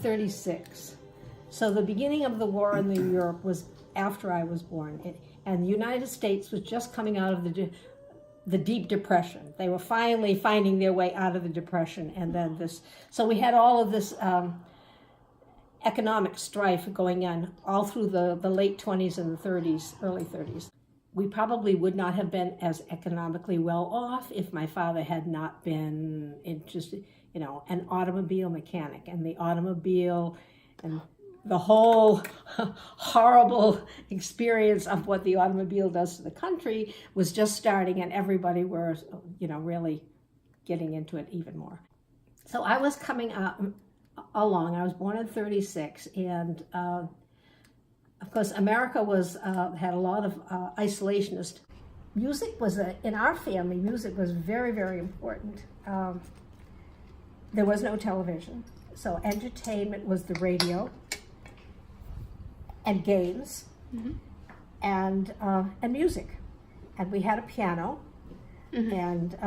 1936. So the beginning of the war in Europe was after I was born. And the United States was just coming out of the Deep Depression. They were finally finding their way out of the Depression. And then so we had all of this economic strife going on all through the late 20s and the 30s, early 30s. We probably would not have been as economically well off if my father had not been interested, an automobile mechanic, and the automobile and the whole horrible experience of what the automobile does to the country was just starting, and everybody were, really getting into it even more. So I was coming along. I was born in 36, and of course, America had a lot of isolationist. Music was, in our family, music was very, very important. There was no television, so entertainment was the radio and games, and music. And we had a piano, and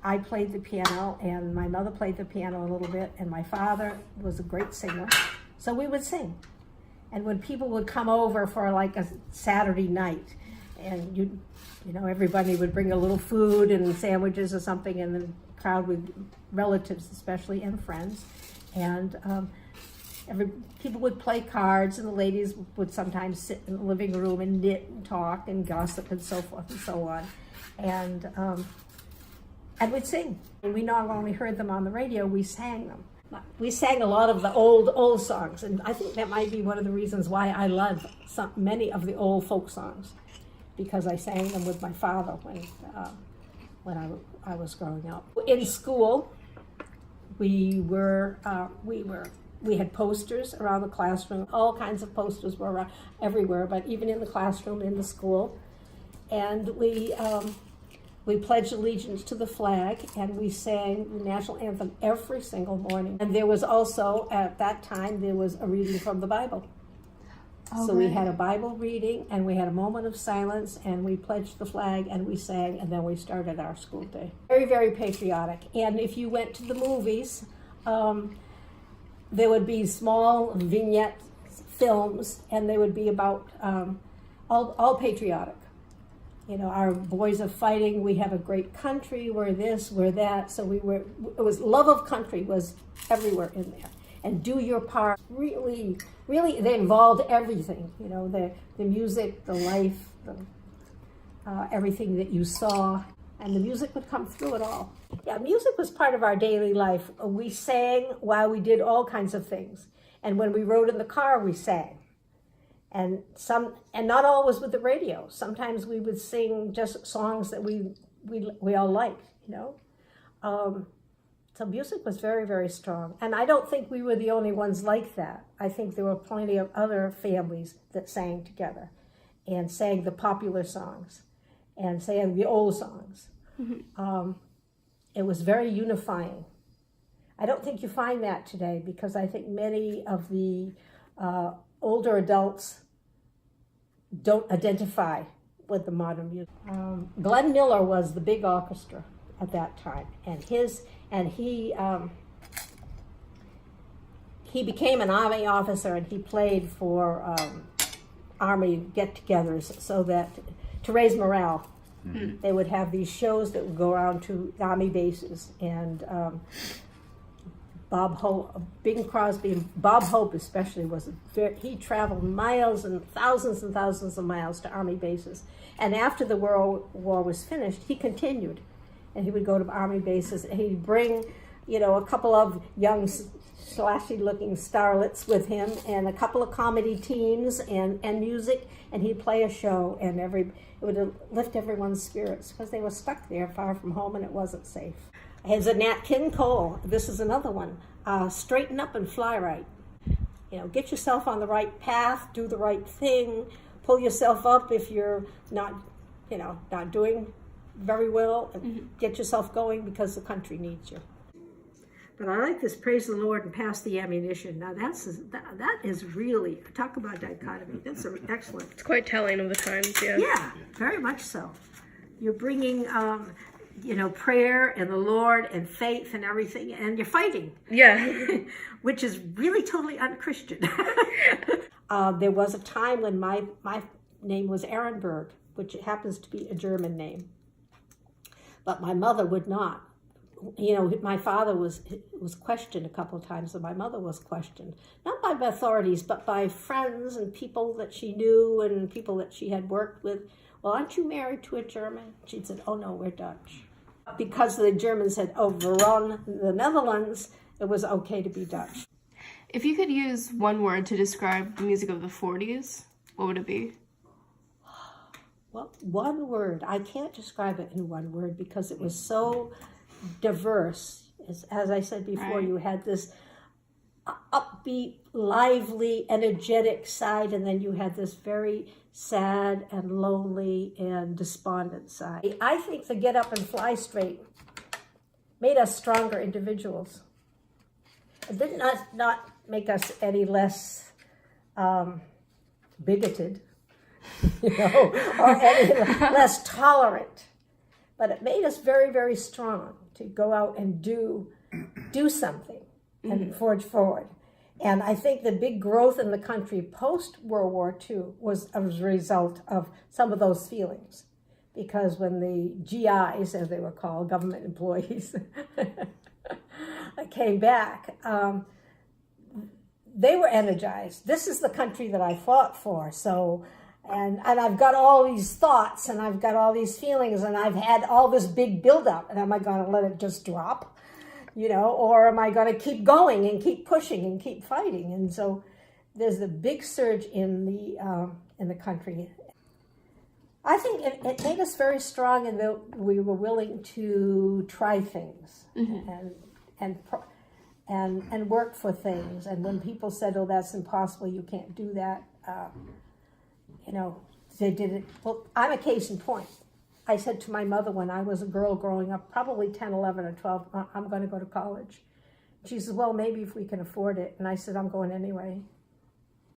I played the piano, and my mother played the piano a little bit, and my father was a great singer, so we would sing. And when people would come over for like a Saturday night, and everybody would bring a little food and sandwiches or something, and the crowd with relatives especially and friends, and people would play cards, and the ladies would sometimes sit in the living room and knit and talk and gossip and so forth and so on, and we'd sing. And we not only heard them on the radio, we sang them. We sang a lot of the old songs, and I think that might be one of the reasons why I love many of the old folk songs, because I sang them with my father when I was growing up. In school, we had posters around the classroom. All kinds of posters were around everywhere, but even in the classroom, in the school, and we pledged allegiance to the flag, and we sang the national anthem every single morning. And there was also, at that time, there was a reading from the Bible. Okay. So we had a Bible reading, and we had a moment of silence, and we pledged the flag, and we sang, and then we started our school day. Very, very patriotic. And if you went to the movies, there would be small vignette films, and they would be about all patriotic. Our boys are fighting, we have a great country, we're this, we're that. So love of country was everywhere in there. And do your part. Really, really, they involved everything. The music, the life, everything that you saw. And the music would come through it all. Yeah, music was part of our daily life. We sang while we did all kinds of things. And when we rode in the car, we sang. And not always with the radio. Sometimes we would sing just songs that we all liked, So music was very, very strong. And I don't think we were the only ones like that. I think there were plenty of other families that sang together and sang the popular songs and sang the old songs. It was very unifying. I don't think you find that today, because I think many of the older adults don't identify with the modern music. Glenn Miller was the big orchestra at that time, and he became an Army officer, and he played for Army get-togethers so that to raise morale. They would have these shows that would go around to Army bases, and Bob Hope, Bing Crosby, and Bob Hope especially he traveled miles and thousands of miles to Army bases. And after the World War was finished, he continued, and he would go to Army bases, and he'd bring, a couple of young, slashy-looking starlets with him, and a couple of comedy teams, and music, and he'd play a show, and it would lift everyone's spirits, because they were stuck there far from home, and it wasn't safe. Here's a Nat King Cole. This is another one. Straighten up and fly right. Get yourself on the right path, do the right thing, pull yourself up if you're not doing very well, and get yourself going, because the country needs you. But I like this, praise the Lord and pass the ammunition. Now that is really, talk about dichotomy. That's excellent. It's quite telling of the times, yeah. Yeah, very much so. You're bringing prayer and the Lord and faith and everything, and you're fighting. Yeah. Which is really totally un-Christian. There was a time when my name was Ehrenberg, which happens to be a German name. But my mother would not. My father was questioned a couple of times, and my mother was questioned. Not by the authorities, but by friends and people that she knew and people that she had worked with. Well, aren't you married to a German? She said, oh no, we're Dutch. Because the Germans said, oh, Veron, the Netherlands, it was okay to be Dutch. If you could use one word to describe the music of the 40s, what would it be? Well, one word. I can't describe it in one word because it was so diverse. As I said before, Right. You had this upbeat, lively, energetic side, and then you had this very sad and lonely and despondent side. I think the Get Up and Fly Straight made us stronger individuals. It did not make us any less bigoted, or any less tolerant. But it made us very, very strong to go out and do something and forge forward. And I think the big growth in the country post-World War II was a result of some of those feelings. Because when the GIs, as they were called, government employees, came back, they were energized. This is the country that I fought for. So, and I've got all these thoughts and I've got all these feelings and I've had all this big buildup. And am I going to let it just drop? Or am I going to keep going and keep pushing and keep fighting? And so there's a big surge in the country. I think it made us very strong in that we were willing to try things and work for things. And when people said, "Oh, that's impossible, you can't do that," they did it. Well, I'm a case in point. I said to my mother when I was a girl growing up, probably 10, 11, or 12, I'm going to go to college. She said, well, maybe if we can afford it. And I said, I'm going anyway.